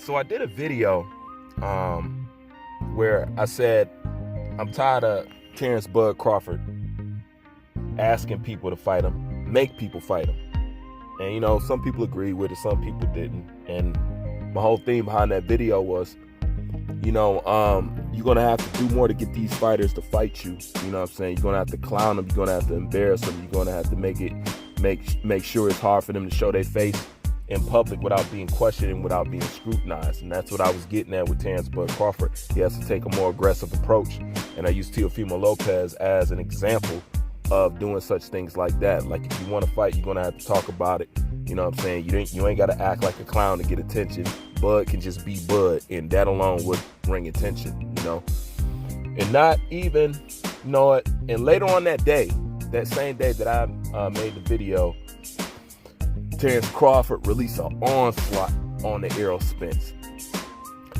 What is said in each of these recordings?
So I did a video where I said I'm tired of Terence Bud Crawford asking people to fight him, make people fight him. And, you know, some people agreed with it, some people didn't. And my whole theme behind that video was, you know, you're going to have to do more to get these fighters to fight you. You know what I'm saying? You're going to have to clown them. You're going to have to embarrass them. You're going to have to make sure it's hard for them to show their face in public without being questioned and without being scrutinized. And that's what I was getting at with Terence Bud Crawford. He has to take a more aggressive approach. And I use Teofimo Lopez as an example of doing such things like that. Like, if you want to fight, you're going to have to talk about it. You know what I'm saying? You ain't got to act like a clown to get attention. Bud can just be Bud, and that alone would bring attention, you know? And not even, you know what? And later on that day, that same day that I made the video, Terence Crawford released an onslaught on the Errol Spence.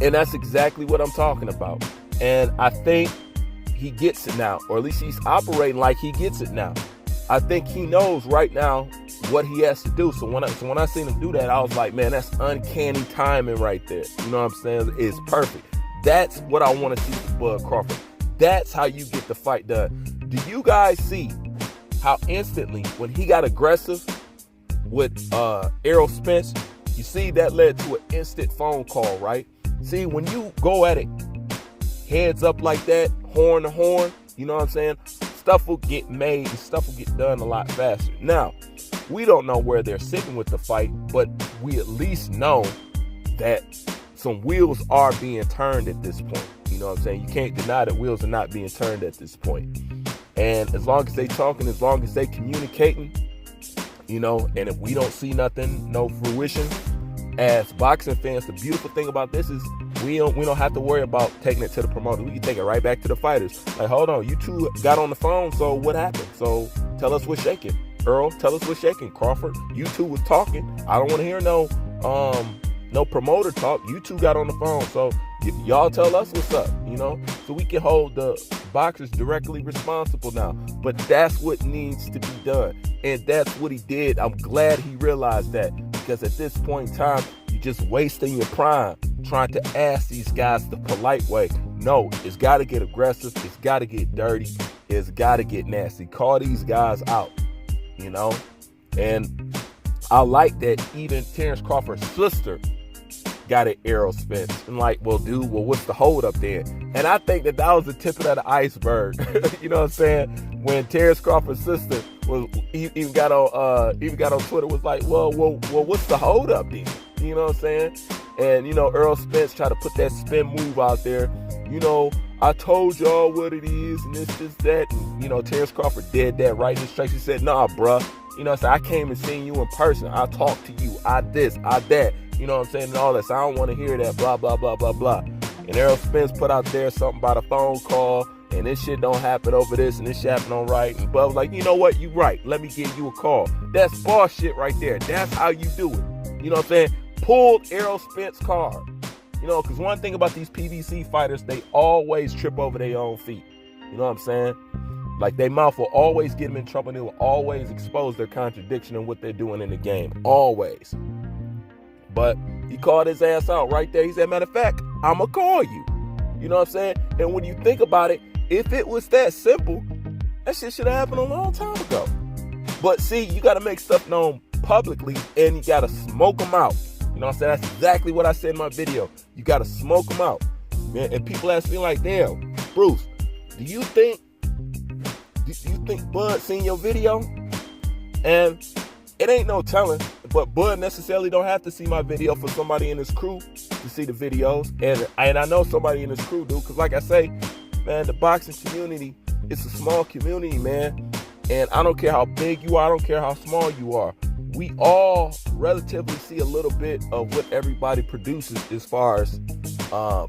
And that's exactly what I'm talking about. And I think he gets it now, or at least he's operating like he gets it now. I think he knows right now what he has to do. So when I seen him do that, I was like, man, that's uncanny timing right there. You know what I'm saying? It's perfect. That's what I want to see with Bud Crawford. That's how you get the fight done. Do you guys see how instantly, when he got aggressive with Errol Spence, you see that led to an instant phone call, right? See, when you go at it heads up like that, horn to horn, you know what I'm saying? Stuff will get made and stuff will get done a lot faster. Now, we don't know where they're sitting with the fight, but we at least know that some wheels are being turned at this point. You know what I'm saying? You can't deny that wheels are not being turned at this point. And as long as they talking, as long as they communicating, you know, and if we don't see nothing, no fruition, as boxing fans, the beautiful thing about this is we don't have to worry about taking it to the promoter. We can take it right back to the fighters. Like, hold on, you two got on the phone, so what happened? So tell us what's shaking. Earl, tell us what's shaking. Crawford, you two was talking. I don't want to hear no promoter talk. You two got on the phone, so y'all tell us what's up, you know? So we can hold the boxers directly responsible now. But that's what needs to be done. And that's what he did. I'm glad he realized that, because at this point in time, you're just wasting your prime trying to ask these guys the polite way. No, it's got to get aggressive. It's got to get dirty. It's got to get nasty. Call these guys out, you know? And I like that even Terence Crawford's sister got an Errol Spence. And like, well, dude, what's the hold up there? And I think that was the tip of the iceberg. You know what I'm saying? When Terence Crawford's sister was even got on Twitter, was like, well, what's the hold up then? You know what I'm saying? And, you know, Errol Spence tried to put that spin move out there. You know, I told y'all what it is, and this is that. And, you know, Terence Crawford did that right in his tracks. He said, nah, bruh. You know, so I came and seen you in person. I talked to you. I this, I that. You know what I'm saying? And all that. So I don't want to hear that, blah, blah, blah, blah, blah. And Errol Spence put out there something about a phone call, and this shit don't happen over this, and this shit happen on right. And Bud was like, you know what? You right. Let me give you a call. That's boss shit right there. That's how you do it. You know what I'm saying? Pulled Errol Spence card. You know, because one thing about these PBC fighters, they always trip over their own feet. You know what I'm saying? Like, their mouth will always get them in trouble, and they will always expose their contradiction in what they're doing in the game. Always. But he called his ass out right there. He said, matter of fact, I'm going to call you. You know what I'm saying? And when you think about it, if it was that simple, that shit should have happened a long time ago. But see, you got to make stuff known publicly, and you got to smoke them out. You know what I'm saying? That's exactly what I said in my video. You got to smoke them out. Man, and people ask me like, damn, Bruce, do you think Bud seen your video? And it ain't no telling, but Bud necessarily don't have to see my video for somebody in his crew to see the videos. And I know somebody in his crew do, because like I say, man, the boxing community, it's a small community, man. And I don't care how big you are, I don't care how small you are. We all relatively see a little bit of what everybody produces as far as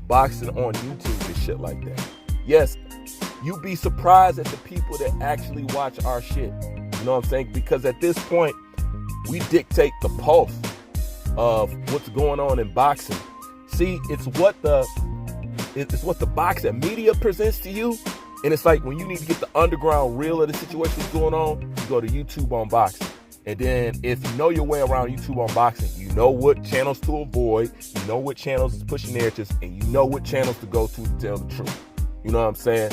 boxing on YouTube and shit like that. Yes, you'd be surprised at the people that actually watch our shit. You know what I'm saying? Because at this point, we dictate the pulse of what's going on in boxing. See, it's what the boxing media presents to you. And it's like when you need to get the underground reel of the situation that's going on, you go to YouTube on boxing. And then if you know your way around YouTube unboxing, you know what channels to avoid, you know what channels is pushing narratives, and you know what channels to go to tell the truth. You know what I'm saying?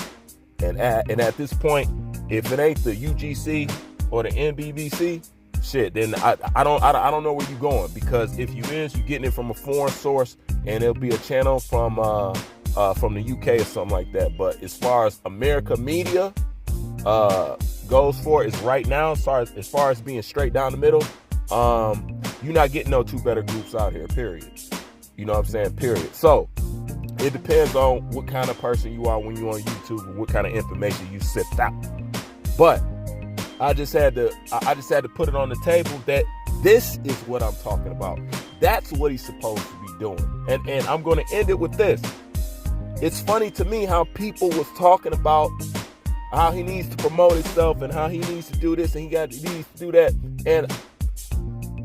And at this point, if it ain't the UGC or the NBBC, shit, then I don't know where you're going, because if you getting it from a foreign source, and it'll be a channel from the UK or something like that. But as far as America media goes for, is right now, as far as being straight down the middle, you're not getting no two better groups out here, period. You know what I'm saying? Period. So it depends on what kind of person you are when you're on YouTube and what kind of information you sift out. But I just had to put it on the table that this is what I'm talking about. That's what he's supposed to be doing. And I'm going to end it with this. It's funny to me how people was talking about how he needs to promote himself and how he needs to do this and he needs to do that. And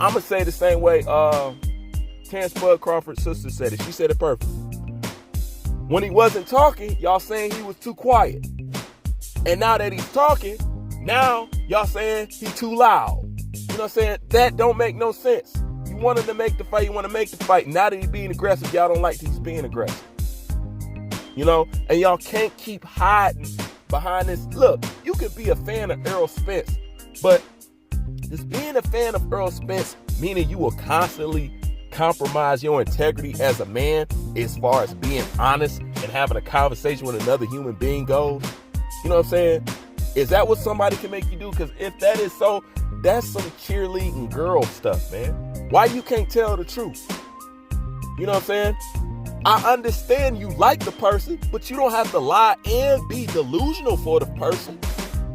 I'm going to say the same way Terence Bud Crawford's sister said it. She said it perfect. When he wasn't talking, y'all saying he was too quiet. And now that he's talking, now y'all saying he too loud. You know what I'm saying? That don't make no sense. You want him to make the fight, you want to make the fight. Now that he's being aggressive, y'all don't like that he's being aggressive. You know? And y'all can't keep hiding behind this. Look, you could be a fan of Errol Spence, but just being a fan of Errol Spence, meaning you will constantly compromise your integrity as a man as far as being honest and having a conversation with another human being goes. You know what I'm saying? Is that what somebody can make you do? Because if that is so, that's some cheerleading girl stuff, man. Why you can't tell the truth? You know what I'm saying? I understand you like the person, but you don't have to lie and be delusional for the person.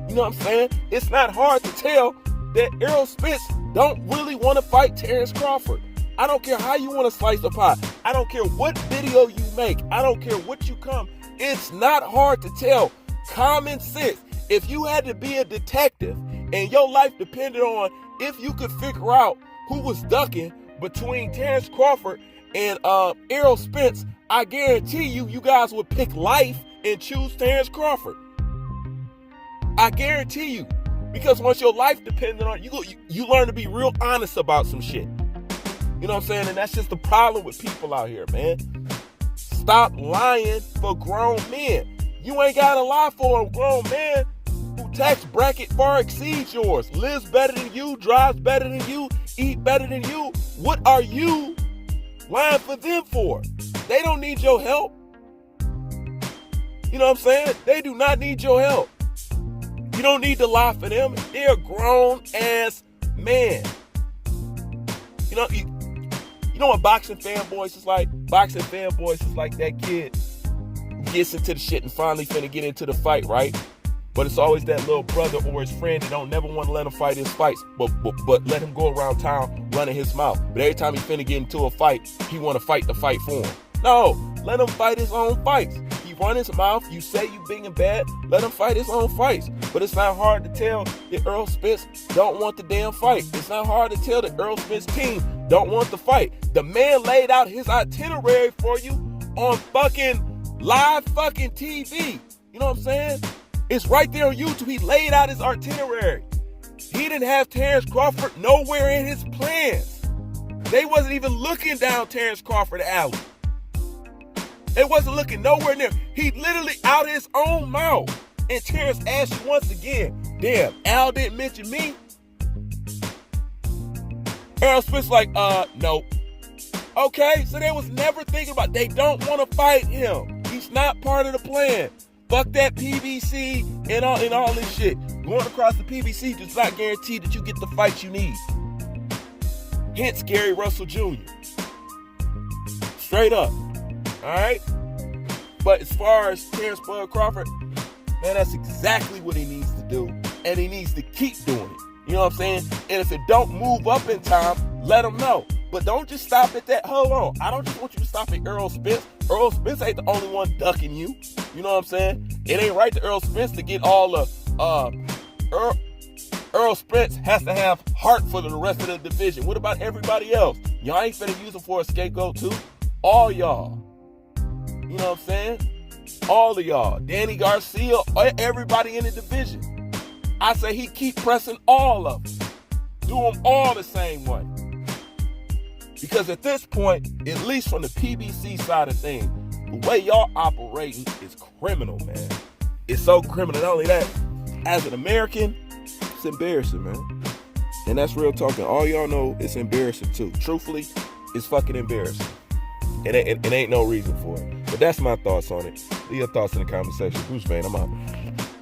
You know what I'm saying? It's not hard to tell that Errol Spence don't really want to fight Terence Crawford. I don't care how you want to slice the pie. I don't care what video you make. I don't care what you come. It's not hard to tell. Common sense. If you had to be a detective and your life depended on if you could figure out who was ducking between Terence Crawford and Errol Spence, I guarantee you guys would pick life and choose Terence Crawford. I guarantee you. Because once your life depended on it, you learn to be real honest about some shit. You know what I'm saying? And that's just the problem with people out here, man. Stop lying for grown men. You ain't got to lie for a grown man who tax bracket far exceeds yours, lives better than you, drives better than you, eat better than you. What are you lying for them for? They don't need your help. You know what I'm saying? They do not need your help. You don't need to lie for them. They're grown ass men. You know what boxing fanboys is like? Boxing fanboys is like that kid who gets into the shit and finally finna get into the fight, right? But it's always that little brother or his friend that don't never want to let him fight his fights, but let him go around town running his mouth. But every time he finna get into a fight, he want to fight the fight for him. No, let him fight his own fights. He run his mouth, you say you big and bad, let him fight his own fights. But it's not hard to tell that Errol Spence don't want the damn fight. It's not hard to tell that Errol Spence team don't want the fight. The man laid out his itinerary for you on fucking live fucking TV. You know what I'm saying? It's right there on YouTube. He laid out his itinerary. He didn't have Terence Crawford nowhere in his plans. They wasn't even looking down Terence Crawford alley. They wasn't looking nowhere near. He literally out his own mouth. And Terence asked you once again, damn, Al didn't mention me? Errol Spence like, nope. Okay, so they was never thinking about, they don't want to fight him. He's not part of the plan. Fuck that PBC and all this shit. Going across the PBC does not guarantee that you get the fight you need. Hence Gary Russell Jr. Straight up. Alright? But as far as Terence Bud Crawford, man, that's exactly what he needs to do. And he needs to keep doing it. You know what I'm saying? And if it don't move up in time, let him know. But don't just stop at that. Hold on. I don't just want you to stop at Errol Spence. Errol Spence ain't the only one ducking you. You know what I'm saying? It ain't right to Errol Spence to get all the... Errol Spence has to have heart for the rest of the division. What about everybody else? Y'all ain't finna use him for a scapegoat too? All y'all. You know what I'm saying? All of y'all. Danny Garcia, everybody in the division. I say he keep pressing all of them. Do them all the same way. Because at this point, at least from the PBC side of things, the way y'all operating is criminal, man. It's so criminal. Not only that, as an American, it's embarrassing, man. And that's real talking. All y'all know it's embarrassing too. Truthfully, it's fucking embarrassing. It ain't no reason for it. But that's my thoughts on it. Leave your thoughts in the comment section. Bruce Vane, I'm out.